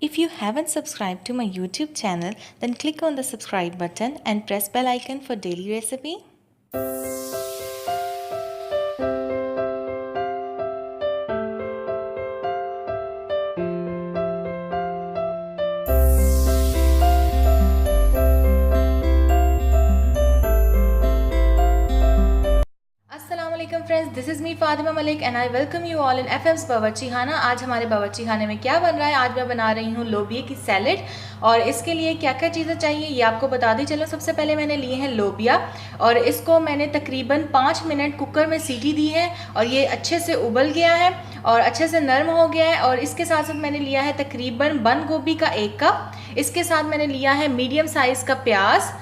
If you haven't subscribed to my YouTube channel, then click on the subscribe button and press bell icon for daily recipe. अस्सलामुअलैकुम friends, this is me Fatima Malik and I welcome you all in FM's Bawarchi Khana. आज हमारे बावर्ची खाने में क्या बन रहा है? आज मैं बना रही हूँ लोबिया की सैलेड। और इसके लिए क्या क्या चीज़ें चाहिए ये आपको बता दी चलो। सबसे पहले मैंने लिए हैं लोबिया और इसको मैंने तकरीबन 5 मिनट कुकर में सीटी दी है और ये अच्छे से उबल गया है और अच्छे से नरम हो गया है। और इसके साथ साथ मैंने लिया है तकरीबन बंद गोभी का 1 कप। इसके साथ मैंने लिया है मीडियम साइज़ का प्याज,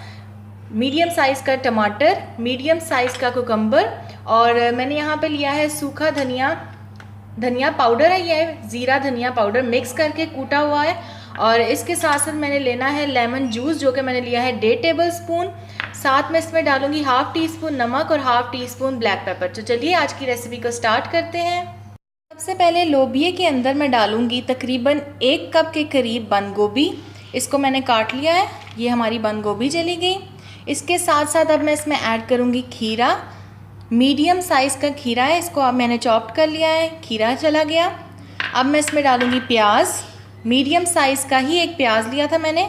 मीडियम साइज़ का टमाटर, मीडियम साइज़ का कुकम्बर और मैंने यहाँ पे लिया है सूखा धनिया पाउडर है, ये ज़ीरा धनिया पाउडर मिक्स करके कूटा हुआ है। और इसके साथ साथ मैंने लेना है लेमन जूस जो कि मैंने लिया है 1.5 टेबल स्पून। साथ में इसमें डालूंगी 1/2 टीस्पून नमक और 1/2 टीस्पून ब्लैक पेपर। तो चलिए आज की रेसिपी को स्टार्ट करते हैं। सबसे पहले लोबिया के अंदर मैं डालूंगी तकरीबन 1 कप के करीब बंद गोभी। इसको मैंने काट लिया है, ये हमारी बंद गोभी चली गई। इसके साथ साथ अब मैं इसमें ऐड करूँगी खीरा, मीडियम साइज़ का खीरा है, इसको अब मैंने चॉप्ड कर लिया है, खीरा चला गया। अब मैं इसमें डालूँगी प्याज, मीडियम साइज़ का ही एक प्याज लिया था मैंने,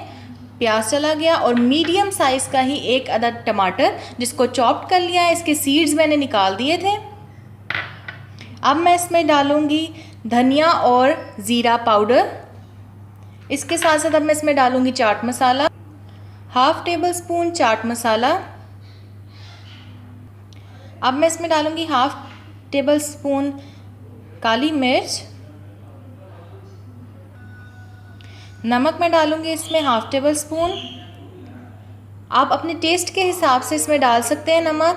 प्याज चला गया। और मीडियम साइज़ का ही एक अदद टमाटर जिसको चॉप्ड कर लिया है, इसके सीड्स मैंने निकाल दिए थे। अब मैं इसमें डालूँगी धनिया और ज़ीरा पाउडर। इसके साथ साथ अब मैं इसमें डालूँगी चाट मसाला, 1/2 टेबल स्पून चाट मसाला। अब मैं इसमें डालूँगी 1/2 टेबल स्पून काली मिर्च। नमक मैं डालूँगी इसमें 1/2 टेबल स्पून। आप अपने टेस्ट के हिसाब से इसमें डाल सकते हैं नमक।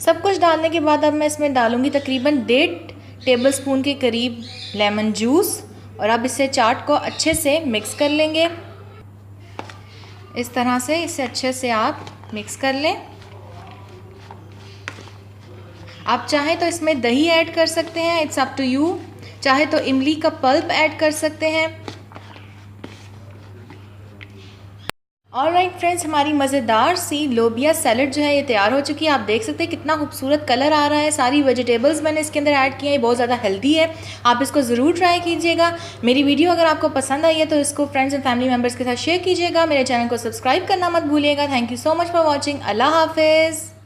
सब कुछ डालने के बाद अब मैं इसमें डालूँगी तकरीबन 1.5 टेबल स्पून के करीब लेमन जूस और अब इसे चाट को अच्छे से मिक्स कर लेंगे। इस तरह से इसे अच्छे से आप मिक्स कर लें। आप चाहें तो इसमें दही ऐड कर सकते हैं, इट्स अप टू यू। चाहे तो इमली का पल्प ऐड कर सकते हैं। ऑलराइट फ्रेंड्स, हमारी मज़ेदार सी लोबिया सैलेड जो है ये तैयार हो चुकी है। आप देख सकते हैं कितना खूबसूरत कलर आ रहा है। सारी वेजिटेबल्स मैंने इसके अंदर ऐड किए हैं, बहुत ज़्यादा हेल्दी है। आप इसको ज़रूर ट्राई कीजिएगा। मेरी वीडियो अगर आपको पसंद आई है तो इसको फ्रेंड्स एंड फैमिली मेम्बर्स के साथ शेयर कीजिएगा। मेरे चैनल को सब्सक्राइब करना मत भूलिएगा। Thank you so much for watching. अल्लाह हाफिज़।